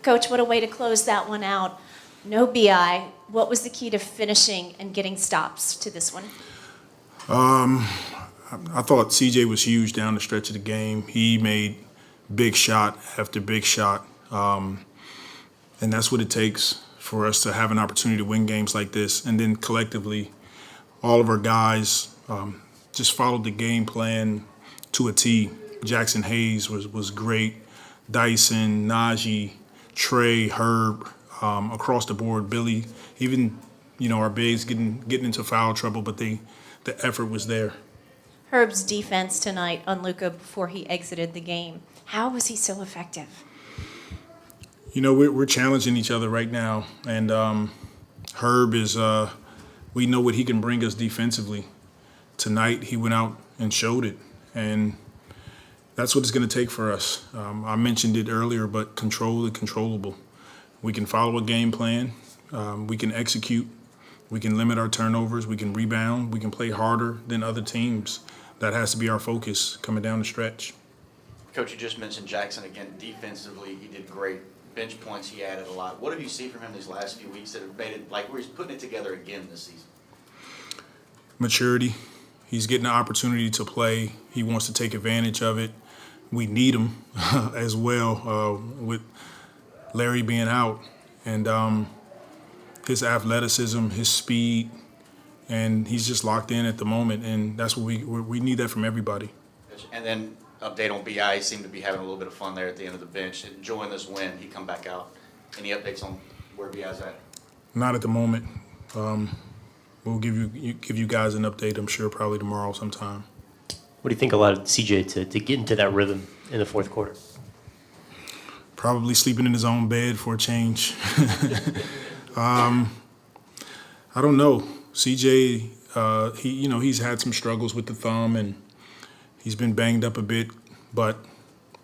Coach, what a way to close that one out. No BI. What was the key to finishing and getting stops to this one? I thought CJ was huge down the stretch of the game. He made big shot after big shot. And that's what it takes for us to have an opportunity to win games like this. And then collectively, all of our guys just followed the game plan to a T. Jaxson Hayes was great. Dyson, Naji, Trey, Herb, across the board, Willy, even our bigs getting into foul trouble, but the effort was there. Herb's defense tonight on Luka before he exited the game. How was he so effective? We're challenging each other right now, and Herb is. We know what he can bring us defensively. Tonight he went out and showed it, and that's what it's going to take for us. I mentioned it earlier, but control the controllable. We can follow a game plan. We can execute. We can limit our turnovers. We can rebound. We can play harder than other teams. That has to be our focus coming down the stretch. Coach, you just mentioned Jaxson again. Defensively, he did great. Bench points, he added a lot. What have you seen from him these last few weeks that have made it like where he's putting it together again this season? Maturity. He's getting the opportunity to play. He wants to take advantage of it. We need him as well with Larry being out. And his athleticism, his speed, and he's just locked in at the moment. And that's what we need that from everybody. And then update on BI, he seemed to be having a little bit of fun there at the end of the bench, enjoying this win. He come back out. Any updates on where BI's at? Not at the moment. We'll give you guys an update, I'm sure, probably tomorrow sometime. What do you think allowed CJ to get into that rhythm in the fourth quarter? Probably sleeping in his own bed for a change. I don't know. CJ, he's had some struggles with the thumb, and he's been banged up a bit, but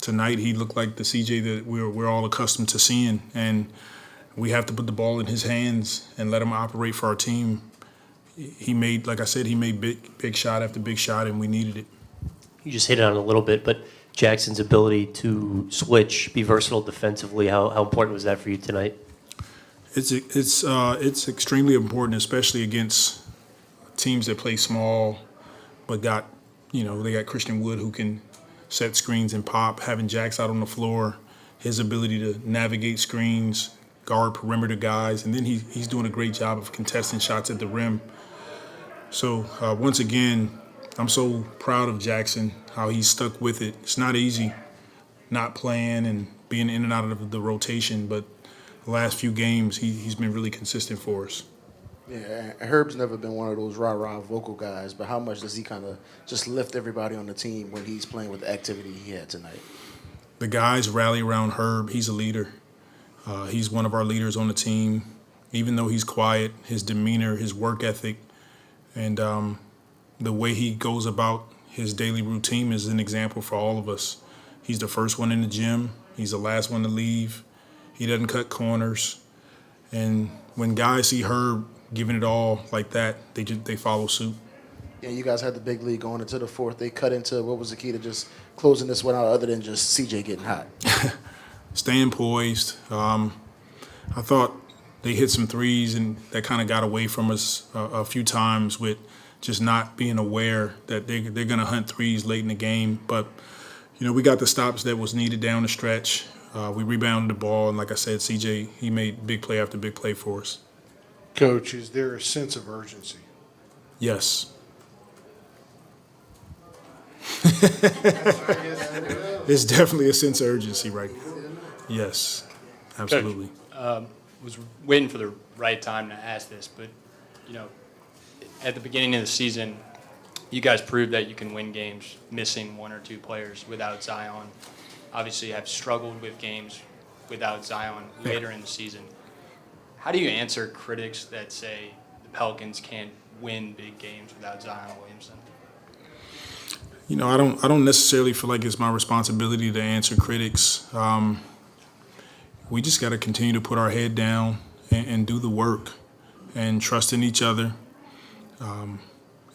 tonight he looked like the CJ that we're all accustomed to seeing, and we have to put the ball in his hands and let him operate for our team. He made, like I said, big shot after big shot, and we needed it. You just hit it on a little bit, but Jackson's ability to switch, be versatile defensively, how important was that for you tonight? It's extremely important, especially against teams that play small, but they got Christian Wood who can set screens and pop. Having Jax out on the floor, his ability to navigate screens, guard perimeter guys, and then he's doing a great job of contesting shots at the rim. So once again, I'm so proud of Jaxson, how he's stuck with it. It's not easy not playing and being in and out of the rotation, but the last few games he's been really consistent for us. Yeah, Herb's never been one of those rah-rah vocal guys, but how much does he kind of just lift everybody on the team when he's playing with the activity he had tonight? The guys rally around Herb. He's a leader. He's one of our leaders on the team. Even though he's quiet, his demeanor, his work ethic, and the way he goes about his daily routine is an example for all of us. He's the first one in the gym. He's the last one to leave. He doesn't cut corners. And when guys see Herb giving it all like that, they follow suit. Yeah, you guys had the big lead going into the fourth. They cut into what was the key to just closing this one out other than just CJ getting hot? Staying poised. I thought they hit some threes and that kind of got away from us a few times with just not being aware that they're going to hunt threes late in the game. But, we got the stops that was needed down the stretch. We rebounded the ball, and like I said, CJ, he made big play after big play for us. Coach, is there a sense of urgency? Yes. There's definitely a sense of urgency right now. Yes, absolutely. Coach, was waiting for the right time to ask this, but, at the beginning of the season, you guys proved that you can win games missing one or two players without Zion. Obviously, you have struggled with games without Zion later in the season. How do you answer critics that say the Pelicans can't win big games without Zion and Williamson? I don't necessarily feel like it's my responsibility to answer critics. We just got to continue to put our head down and do the work and trust in each other,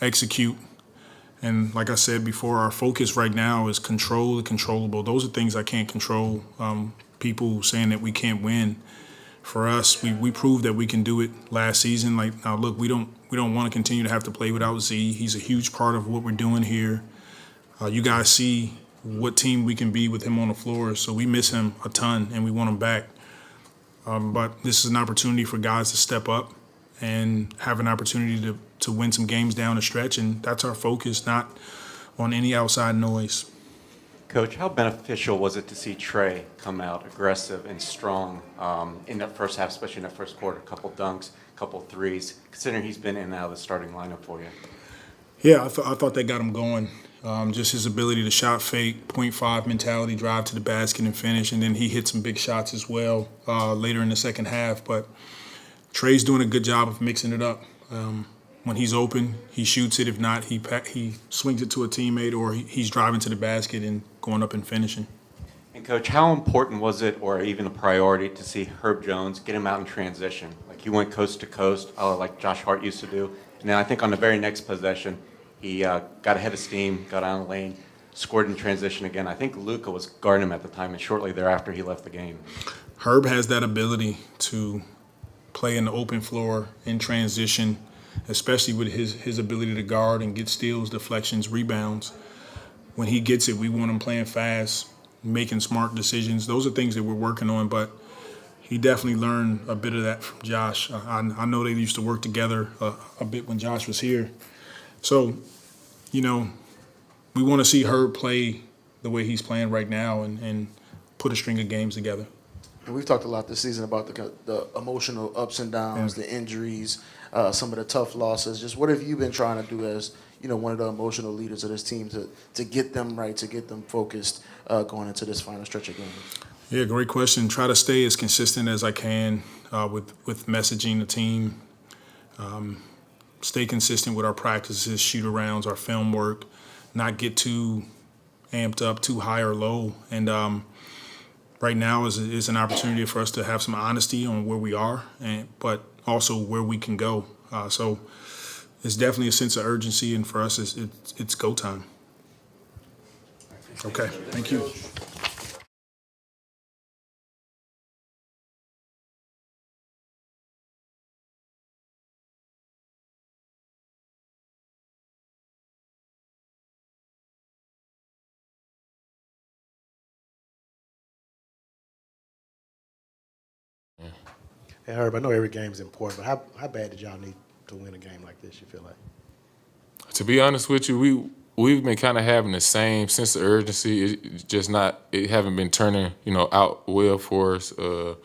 execute. And like I said before, our focus right now is control the controllable. Those are things I can't control. people saying that we can't win. For us, we proved that we can do it last season. Like, now look, we don't want to continue to have to play without Z. He's a huge part of what we're doing here. You guys see what team we can be with him on the floor, so we miss him a ton and we want him back. But this is an opportunity for guys to step up and have an opportunity to win some games down the stretch, and that's our focus, not on any outside noise. Coach, how beneficial was it to see Trey come out aggressive and strong in that first half, especially in that first quarter? A couple dunks, a couple threes, considering he's been in and out of the starting lineup for you? Yeah, I thought that got him going. Just his ability to shot fake, 0.5 mentality, drive to the basket and finish, and then he hit some big shots as well later in the second half. But Trey's doing a good job of mixing it up. When he's open, he shoots it. If not, he swings it to a teammate, or he's driving to the basket and going up and finishing. And Coach, how important was it, or even a priority, to see Herb Jones get him out in transition? Like, he went coast to coast, like Josh Hart used to do. And then I think on the very next possession, he got ahead of steam, got out of the lane, scored in transition again. I think Luka was guarding him at the time, and shortly thereafter he left the game. Herb has that ability to play in the open floor in transition, especially with his ability to guard and get steals, deflections, rebounds. When he gets it, we want him playing fast, making smart decisions. Those are things that we're working on, but he definitely learned a bit of that from Josh. I know they used to work together a bit when Josh was here. So, we want to see Herb play the way he's playing right now and put a string of games together. And we've talked a lot this season about the emotional ups and downs, the injuries, some of the tough losses. Just what have you been trying to do as one of the emotional leaders of this team to get them right, to get them focused going into this final stretch of games? Yeah, great question. Try to stay as consistent as I can with messaging the team. Stay consistent with our practices, shoot-arounds, our film work, not get too amped up, too high or low. And right now is an opportunity for us to have some honesty on where we are, but also where we can go. So it's definitely a sense of urgency, and for us, it's go time. Okay, thank you. Hey, Herb, I know every game's important, but how bad did y'all need to win a game like this, you feel like? To be honest with you, we've been kind of having the same sense of urgency. It's just it haven't been turning, out well for us a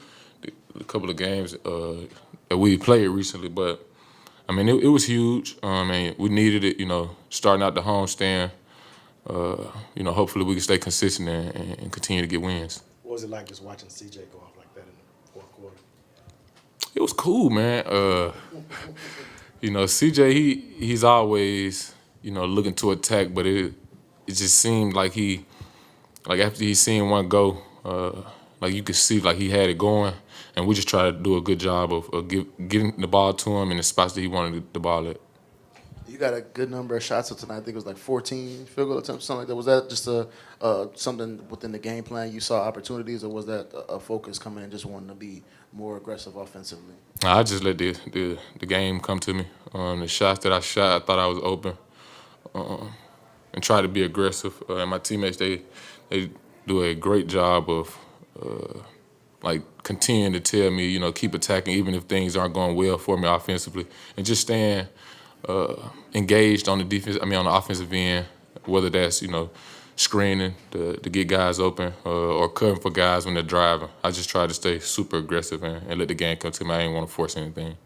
couple of games that we played recently. But, I mean, it was huge. We needed it, starting out the homestand. Hopefully we can stay consistent and continue to get wins. What was it like just watching CJ go off like that in the fourth quarter? It was cool, man. CJ, he's always, looking to attack, but it just seemed like after he seen one go, you could see he had it going, and we just tried to do a good job of getting the ball to him in the spots that he wanted the ball at. You got a good number of shots up tonight. I think it was 14 field goal attempts, something like that. Was that just something within the game plan? You saw opportunities, or was that a focus coming in, just wanting to be more aggressive offensively? I just let the game come to me. The shots that I shot, I thought I was open, and tried to be aggressive. And my teammates, they do a great job of continuing to tell me, keep attacking even if things aren't going well for me offensively, and just staying engaged on the on the offensive end, whether that's, screening to get guys open or cutting for guys when they're driving. I just try to stay super aggressive and let the game come to me. I didn't want to force anything.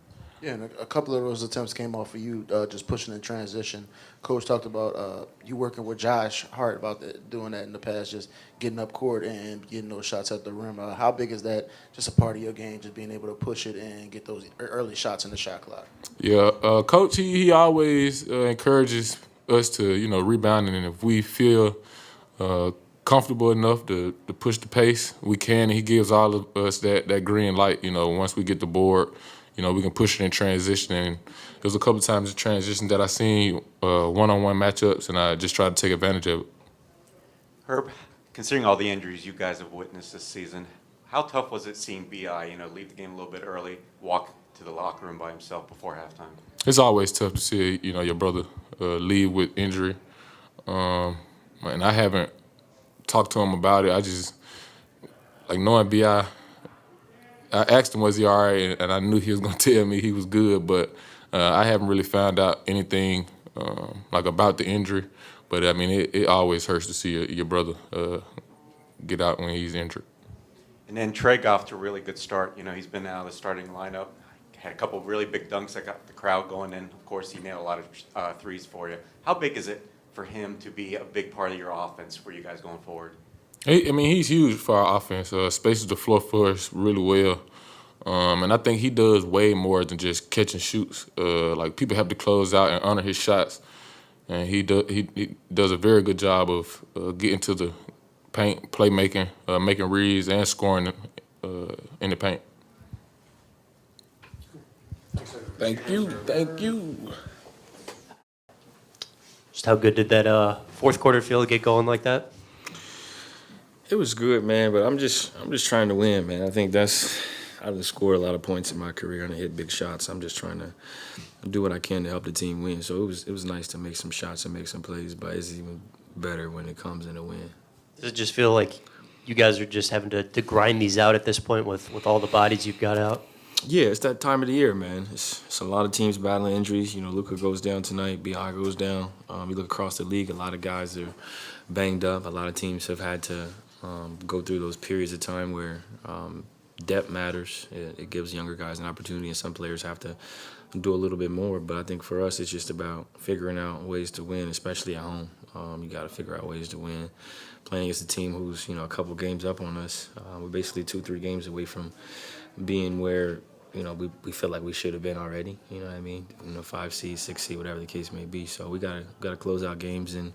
Yeah, and a couple of those attempts came off of you just pushing in transition. Coach talked about you working with Josh Hart about doing that in the past, just getting up court and getting those shots at the rim. How big is that just a part of your game, just being able to push it and get those early shots in the shot clock? Yeah, Coach, he always encourages us to, rebound, and if we feel comfortable enough to push the pace, we can, and he gives all of us that green light, once we get the board. We can push it in transition, and there was a couple of times in transition that I seen one-on-one matchups, and I just tried to take advantage of it. Herb, considering all the injuries you guys have witnessed this season, How tough was it seeing Bi, leave the game a little bit early, walk to the locker room by himself before halftime? It's always tough to see, your brother leave with injury. And I haven't talked to him about it. I just, knowing B.I., I asked him, was he all right? And I knew he was going to tell me he was good, but I haven't really found out anything, about the injury. But, it always hurts to see your brother get out when he's injured. And then Trey got off to a really good start. He's been out of the starting lineup. Had a couple of really big dunks that got the crowd going, and of course he nailed a lot of threes for you. How big is it for him to be a big part of your offense for you guys going forward? He's huge for our offense. Spaces the floor for us really well. And I think he does way more than just catch and shoots. People have to close out and honor his shots. And he does a very good job of getting to the paint, playmaking, making reads, and scoring in the paint. Thank you. Just how good did that fourth quarter feel to get going like that? It was good, man, but I'm just trying to win, man. I think I've scored a lot of points in my career and I hit big shots. I'm just trying to do what I can to help the team win. So it was nice to make some shots and make some plays, but it's even better when it comes in a win. Does it just feel like you guys are just having to grind these out at this point with all the bodies you've got out? Yeah, it's that time of the year, man. It's a lot of teams battling injuries. Luka goes down tonight. B.I. goes down. You look across the league, a lot of guys are banged up. A lot of teams have had to go through those periods of time where depth matters. It gives younger guys an opportunity, and some players have to do a little bit more. But I think for us, it's just about figuring out ways to win, especially at home. You got to figure out ways to win. Playing against a team who's a couple games up on us, we're basically 2-3 games away from being where we feel like we should have been already. 5 seed, 6 seed, whatever the case may be. So we gotta close out games, and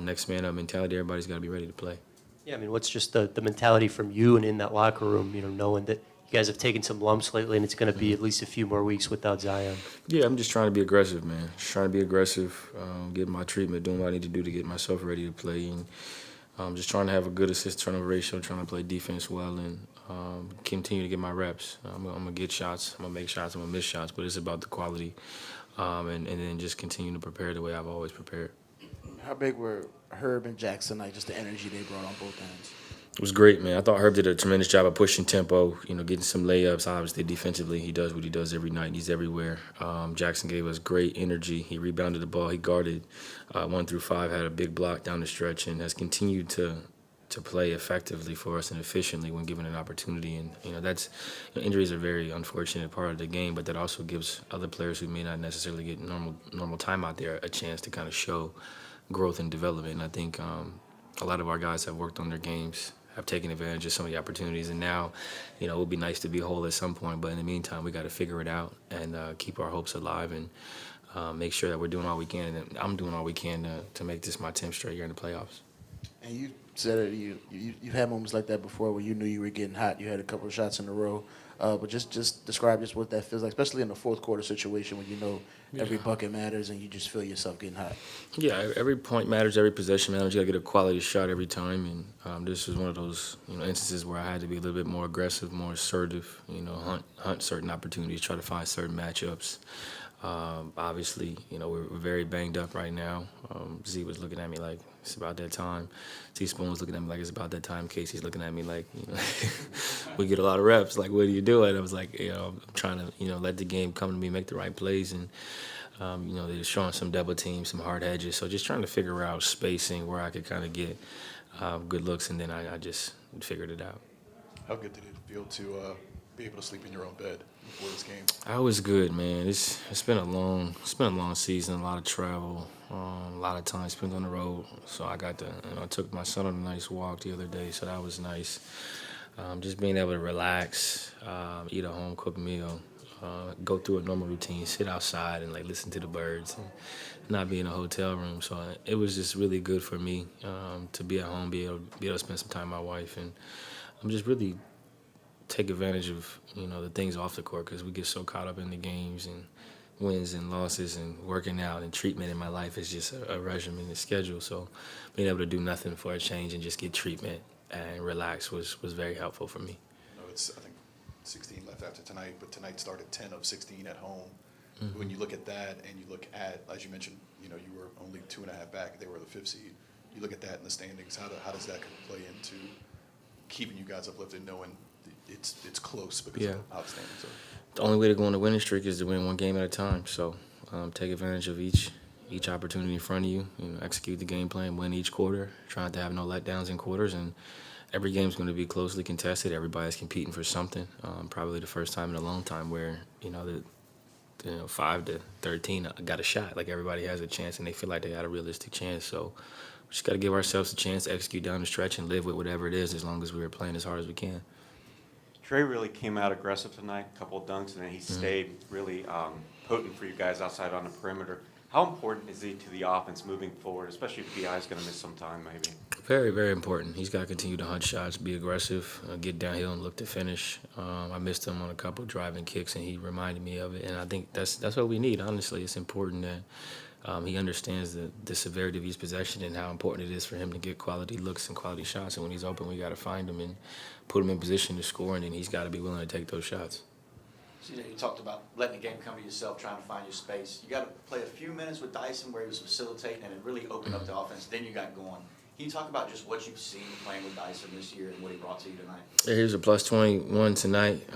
next man up mentality. Everybody's got to be ready to play. Yeah, what's just the mentality from you and in that locker room, knowing that you guys have taken some lumps lately and it's going to be at least a few more weeks without Zion? Yeah, I'm just trying to be aggressive, man. Just trying to be aggressive, getting my treatment, doing what I need to do to get myself ready to play. And just trying to have a good assist-turnover ratio, trying to play defense well, and continue to get my reps. I'm going to get shots, I'm going to make shots, I'm going to miss shots, but it's about the quality, and then just continue to prepare the way I've always prepared. How big were Herb and Jaxson, just the energy they brought on both ends? It was great, man. I thought Herb did a tremendous job of pushing tempo, getting some layups. Obviously, defensively, he does what he does every night. He's everywhere. Jaxson gave us great energy. He rebounded the ball. He guarded 1 through 5, had a big block down the stretch, and has continued to play effectively for us and efficiently when given an opportunity. And injuries are a very unfortunate part of the game, but that also gives other players who may not necessarily get normal time out there a chance to kind of show growth and development. And I think a lot of our guys have worked on their games, have taken advantage of some of the opportunities, and now, it would be nice to be whole at some point, but in the meantime, we got to figure it out and keep our hopes alive and make sure that we're doing all we can, and I'm doing all we can to make this my 10th straight year in the playoffs. And you said it, you've had moments like that before where you knew you were getting hot. You had a couple of shots in a row. But just describe just what that feels like, especially in a fourth quarter situation when every bucket matters and you just feel yourself getting hot. Yeah, every point matters, every possession matters. You got to get a quality shot every time. And this was one of those instances where I had to be a little bit more aggressive, more assertive, hunt certain opportunities, try to find certain matchups. Obviously, we're very banged up right now. Z was looking at me like it's about that time. T-Spoon was looking at me like it's about that time. Casey's looking at me like, we get a lot of reps. Like, what are you doing? I was like, I'm trying to, let the game come to me, make the right plays. And, they're showing some double teams, some hard edges. So just trying to figure out spacing where I could kind of get good looks. And then I just figured it out. How good did it feel to be able to sleep in your own bed before this game? I was good, man. It's been a long season, a lot of travel, a lot of time spent on the road. So I got to, I took my son on a nice walk the other day, so that was nice. Just being able to relax, eat a home cooked meal, go through a normal routine, sit outside and listen to the birds, and not be in a hotel room. So it was just really good for me to be at home, be able to spend some time with my wife, and I'm just really take advantage of the things off the court, because we get so caught up in the games and wins and losses and working out, and treatment in my life is just a regimen, a schedule. So being able to do nothing for a change and just get treatment and relax was very helpful for me. You know, it's, I think, 16 left after tonight, but tonight started 10 of 16 at home. Mm-hmm. When you look at that and you look at, as you mentioned, you know, you were only 2.5 back. They were the 5th seed. You look at that in the standings. How does that play into keeping you guys uplifted, knowing it's close because of how standings are? The only way to go on a winning streak is to win one game at a time. So take advantage of each opportunity in front of you. You know, execute the game plan, win each quarter, trying to have no letdowns in quarters, and every game's going to be closely contested. Everybody's competing for something. Probably the first time in a long time where 5 to 13 got a shot. Like everybody has a chance, and they feel like they got a realistic chance. So we just got to give ourselves a chance to execute down the stretch and live with whatever it is, as long as we were playing as hard as we can. Trey really came out aggressive tonight, a couple of dunks, and then he stayed really potent for you guys outside on the perimeter. How important is he to the offense moving forward, especially if B.I. is going to miss some time maybe? Very, very important. He's got to continue to hunt shots, be aggressive, get downhill and look to finish. I missed him on a couple driving kicks, and he reminded me of it. And I think that's what we need, honestly. It's important that he understands the severity of each possession and how important it is for him to get quality looks and quality shots. And when he's open, we got to find him and put him in position to score, and then he's got to be willing to take those shots. So, you talked about letting the game come to yourself, trying to find your space. You got to play a few minutes with Dyson where he was facilitating and it really opened up the offense. Then you got going. Can you talk about just what you've seen playing with Dyson this year and what he brought to you tonight? He was a plus 21 tonight.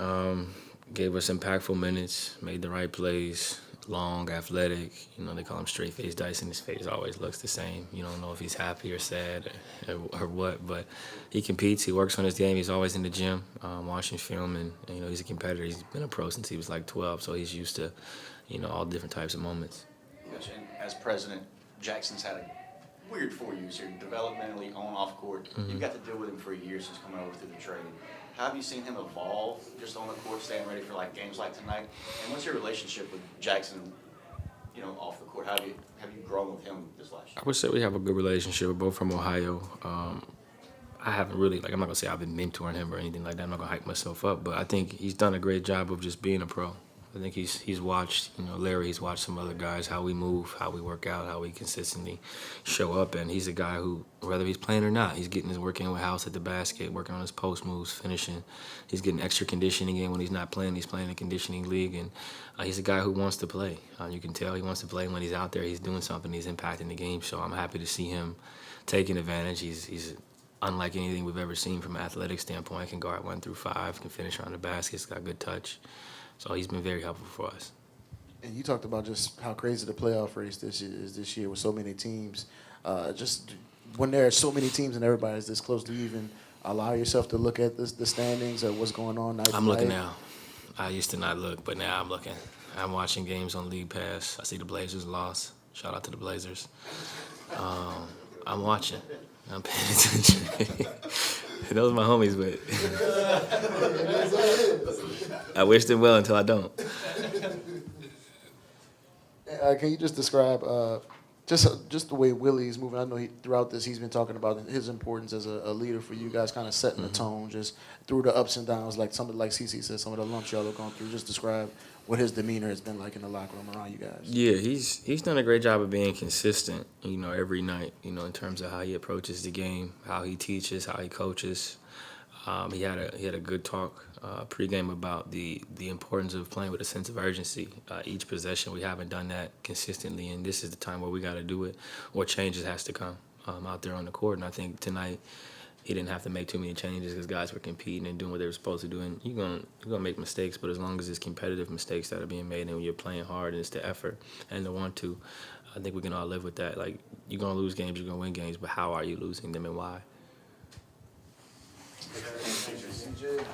Gave us impactful minutes, made the right plays, long, athletic. You know, they call him straight-faced Dyson. His face always looks the same. You don't know if he's happy or sad or what, but he competes. He works on his game. He's always in the gym, watching film, and he's a competitor. He's been a pro since he was like 12, so he's used to, all different types of moments. Yes, and as president, Jackson's had a weird 4 years here, developmentally, on, off court. Mm-hmm. You've got to deal with him for a year since coming over through the trade. How have you seen him evolve just on the court, staying ready for games like tonight? And what's your relationship with Jaxson, off the court? How have you grown with him this last year? I would say we have a good relationship. We're both from Ohio. I haven't really, I'm not going to say I've been mentoring him or anything like that. I'm not going to hype myself up, but I think he's done a great job of just being a pro. I think he's watched, Larry, he's watched some other guys, how we move, how we work out, how we consistently show up. And he's a guy who, whether he's playing or not, he's getting his work in with House at the basket, working on his post moves, finishing. He's getting extra conditioning in when he's not playing. He's playing in a conditioning league. And he's a guy who wants to play. You can tell he wants to play. When he's out there, he's doing something. He's impacting the game. So I'm happy to see him taking advantage. He's unlike anything we've ever seen from an athletic standpoint. Can guard 1 through 5, can finish around the basket. He's got good touch. So he's been very helpful for us. And you talked about just how crazy the playoff race is this year with so many teams. Just when there are so many teams and everybody's this close, do you even allow yourself to look at the standings or what's going on night to night? I'm looking now. I used to not look, but now I'm looking. I'm watching games on League Pass. I see the Blazers lost. Shout out to the Blazers. I'm watching. I'm paying attention. Those are my homies, but I wish them well until I don't. Can you just describe just the way Willie is moving? I know throughout this he's been talking about his importance as a leader for you guys, kind of setting the tone just through the ups and downs, like something like CC said, some of the lumps y'all have gone through. Just describe what his demeanor has been like in the locker room around you guys. Yeah, he's done a great job of being consistent, every night, in terms of how he approaches the game, how he teaches, how he coaches. He had a good talk pregame about the importance of playing with a sense of urgency. Each possession, we haven't done that consistently, and this is the time where we got to do it, or changes has to come out there on the court. And I think tonight he didn't have to make too many changes because guys were competing and doing what they were supposed to do. And you're gonna make mistakes, but as long as it's competitive mistakes that are being made and you're playing hard and it's the effort and the want to, I think we can all live with that. Like, you're gonna lose games, you're gonna win games, but how are you losing them and why? CJ.